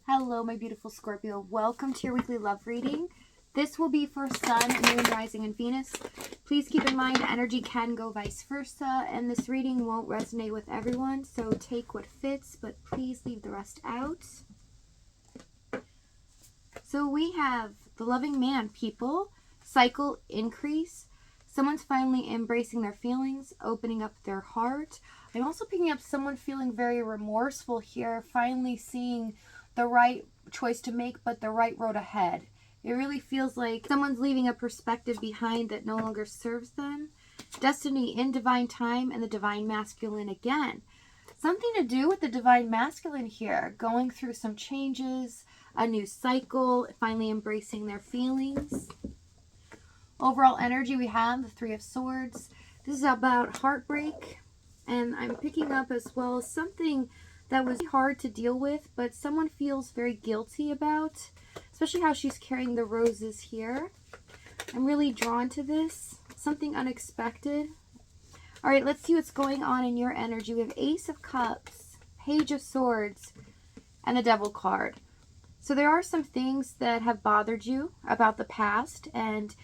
Hello, my beautiful Scorpio. Welcome to your weekly love reading. This will be for Sun, Moon, Rising, and Venus. Please keep in mind energy can go vice versa, and this reading won't resonate with everyone, so take what fits, but please leave the rest out. So we have the loving man, people, cycle increase. Someone's finally embracing their feelings, opening up their heart. I'm also picking up someone feeling very remorseful here, finally seeing the right choice to make, but the right road ahead. It really feels like someone's leaving a perspective behind that no longer serves them. Destiny in divine time and the divine masculine again. Something to do with the divine masculine here, going through some changes, a new cycle, finally embracing their feelings. Overall energy, we have the Three of Swords. This is about heartbreak, and I'm picking up as well something that was hard to deal with, but someone feels very guilty about, especially how she's carrying the roses here. I'm really drawn to this, something unexpected. All right, let's see what's going on in your energy. We have Ace of Cups, Page of Swords, and the Devil card. So there are some things that have bothered you about the past, and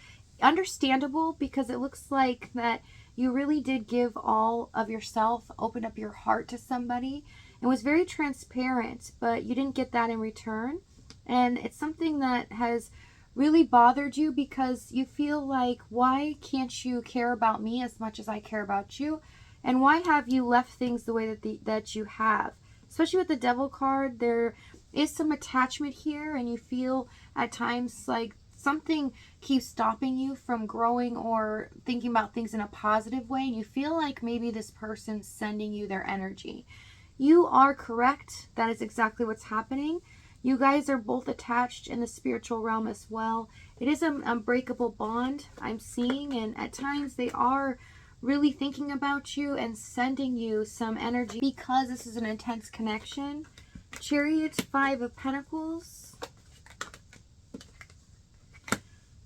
understandable, because it looks like that you really did give all of yourself, open up your heart to somebody, and was very transparent, but you didn't get that in return. And it's something that has really bothered you because you feel like, why can't you care about me as much as I care about you? And why have you left things the way that you have? Especially with the Devil card, there is some attachment here, and you feel at times like something keeps stopping you from growing or thinking about things in a positive way, and you feel like maybe this person's sending you their energy. You are correct. That is exactly what's happening. You guys are both attached in the spiritual realm as well. It is an unbreakable bond I'm seeing, and at times they are really thinking about you and sending you some energy because this is an intense connection. Chariot, Five of Pentacles,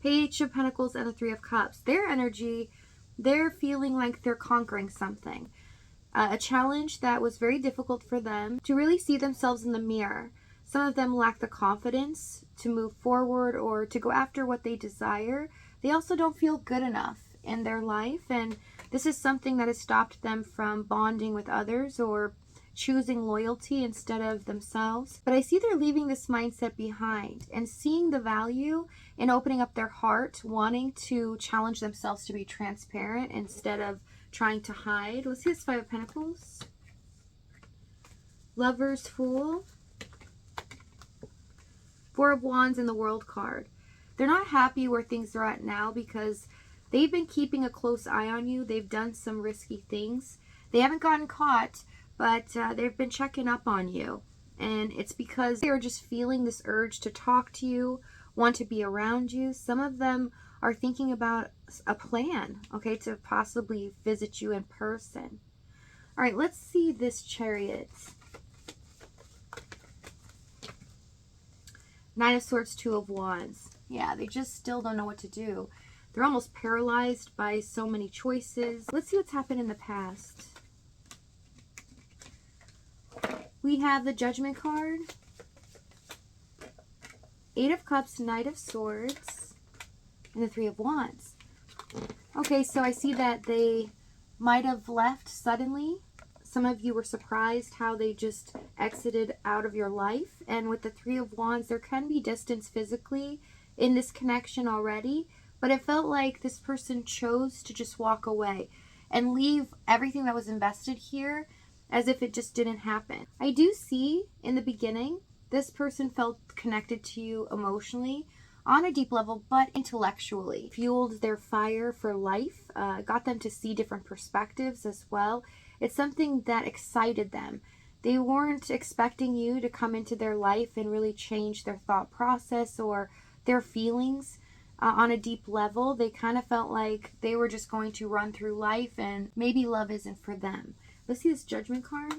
Page of Pentacles, and the Three of Cups. Their energy, they're feeling like they're conquering something. A challenge that was very difficult for them to really see themselves in the mirror. Some of them lack the confidence to move forward or to go after what they desire. They also don't feel good enough in their life, and this is something that has stopped them from bonding with others or choosing loyalty instead of themselves. But I see they're leaving this mindset behind and seeing the value in opening up their heart, wanting to challenge themselves to be transparent instead of trying to hide. Let's see this Five of Pentacles. Lovers, Fool, Four of Wands, and the World card. They're not happy where things are at now because they've been keeping a close eye on you. They've done some risky things. They haven't gotten caught, but they've been checking up on you. And it's because they are just feeling this urge to talk to you, want to be around you. Some of them are thinking about a plan, okay, to possibly visit you in person. All right, let's see this Chariot. Nine of Swords, Two of Wands. Yeah, they just still don't know what to do. They're almost paralyzed by so many choices. Let's see what's happened in the past. We have the Judgment card, Eight of Cups, Knight of Swords, and the Three of Wands. Okay, so I see that they might have left suddenly. Some of you were surprised how they just exited out of your life. And with the Three of Wands, there can be distance physically in this connection already. But it felt like this person chose to just walk away and leave everything that was invested here as if it just didn't happen. I do see in the beginning, this person felt connected to you emotionally on a deep level, but intellectually. Fueled their fire for life, got them to see different perspectives as well. It's something that excited them. They weren't expecting you to come into their life and really change their thought process or their feelings on a deep level. They kind of felt like they were just going to run through life and maybe love isn't for them. Let's see this Judgment card.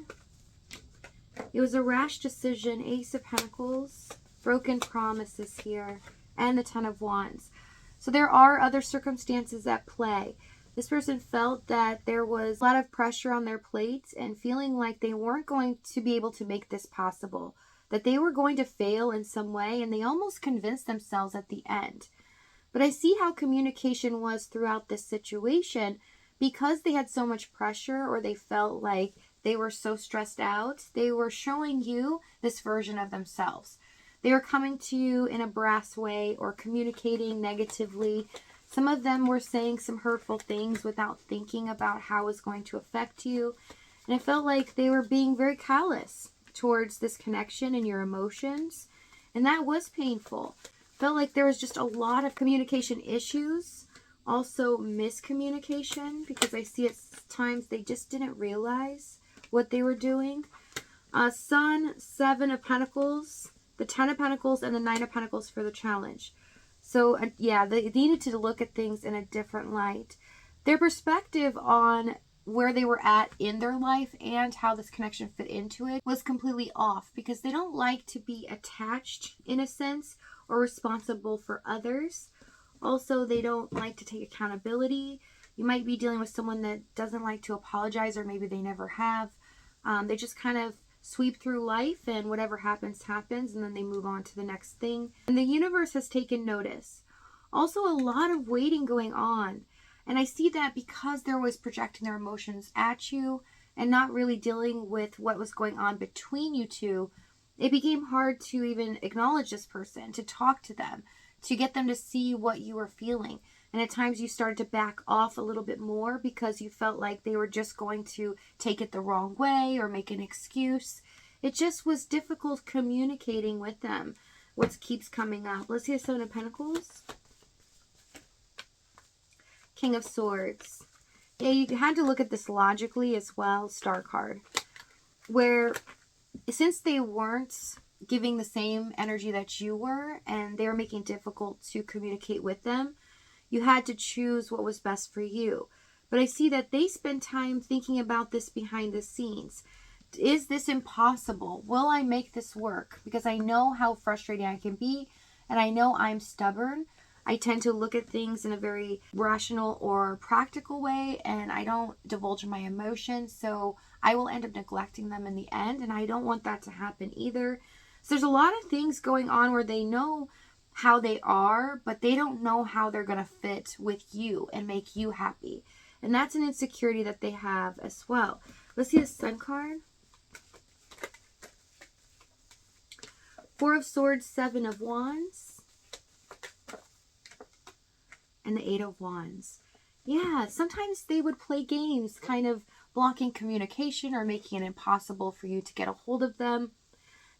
It was a rash decision, Ace of Pentacles, broken promises here, and the Ten of Wands. So there are other circumstances at play. This person felt that there was a lot of pressure on their plate and feeling like they weren't going to be able to make this possible. that they were going to fail in some way, and they almost convinced themselves at the end. But I see how communication was throughout this situation because they had so much pressure, or they felt like they were so stressed out. They were showing you this version of themselves. They were coming to you in a brass way or communicating negatively. Some of them were saying some hurtful things without thinking about how it was going to affect you. And it felt like they were being very callous towards this connection and your emotions. And that was painful. Felt like there was just a lot of communication issues. Also miscommunication, because I see at times they just didn't realize what they were doing. Sun, 7 of Pentacles, the 10 of Pentacles, and the 9 of Pentacles for the challenge. So, yeah, they needed to look at things in a different light. Their perspective on where they were at in their life and how this connection fit into it was completely off, because they don't like to be attached, in a sense, or responsible for others. Also, they don't like to take accountability. You might be dealing with someone that doesn't like to apologize, or maybe they never have. They just kind of sweep through life, and whatever happens, happens, and then they move on to the next thing. And the universe has taken notice. Also, a lot of waiting going on. And I see that because they're always projecting their emotions at you and not really dealing with what was going on between you two, it became hard to even acknowledge this person, to talk to them, to get them to see what you were feeling. And at times you started to back off a little bit more because you felt like they were just going to take it the wrong way or make an excuse. It just was difficult communicating with them. What keeps coming up? Let's see the 7 of Pentacles. King of Swords. Yeah, you had to look at this logically as well. Star card. Where since they weren't giving the same energy that you were, and they were making it difficult to communicate with them, you had to choose what was best for you. But I see that they spend time thinking about this behind the scenes. Is this impossible? Will I make this work? Because I know how frustrating I can be, and I know I'm stubborn. I tend to look at things in a very rational or practical way, and I don't divulge my emotions, so I will end up neglecting them in the end, and I don't want that to happen either. So there's a lot of things going on where they know how they are, but they don't know how they're going to fit with you and make you happy. And that's an insecurity that they have as well. Let's see the Sun card. 4 of Swords, 7 of Wands, and the 8 of Wands. Yeah, sometimes they would play games, kind of blocking communication or making it impossible for you to get a hold of them,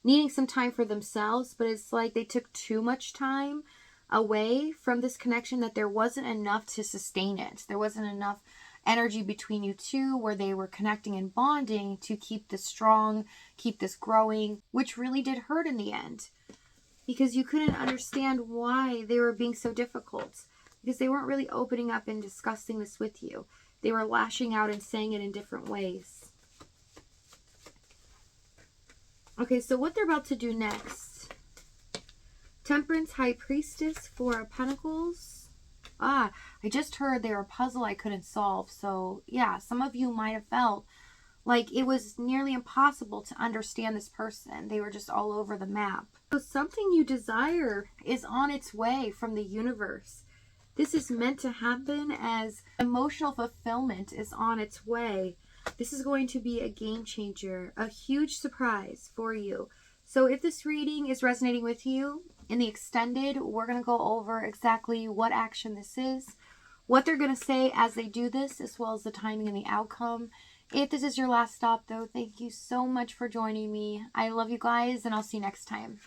needing some time for themselves, but it's like they took too much time away from this connection that there wasn't enough to sustain it. There wasn't enough energy between you two where they were connecting and bonding to keep this strong, keep this growing, which really did hurt in the end because you couldn't understand why they were being so difficult, because they weren't really opening up and discussing this with you. They were lashing out and saying it in different ways. Okay, so what they're about to do next. Temperance, High Priestess, 4 of Pentacles. I just heard they were a puzzle I couldn't solve. So, yeah, some of you might have felt like it was nearly impossible to understand this person. They were just all over the map. So something you desire is on its way from the universe. This is meant to happen as emotional fulfillment is on its way. This is going to be a game changer, a huge surprise for you. So if this reading is resonating with you, in the extended, we're going to go over exactly what action this is, what they're going to say as they do this, as well as the timing and the outcome. If this is your last stop, though, thank you so much for joining me. I love you guys, and I'll see you next time.